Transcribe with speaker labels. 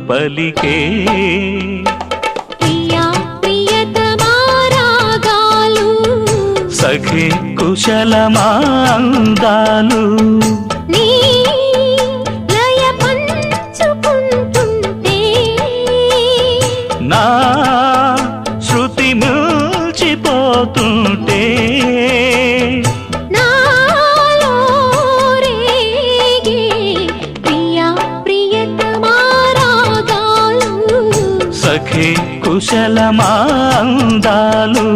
Speaker 1: పలికే
Speaker 2: ప్రియా ప్రియతమా రాగాలు
Speaker 1: సఖి కుశలమా అందాలు
Speaker 2: నీ లయ పంచుకుంటుంటే
Speaker 1: నా శృతి మిల్చిపోతుంటే
Speaker 2: నాలో రేగే ప్రియా ప్రియతమా రాగాలు
Speaker 1: సఖి కుశలమా అందాలు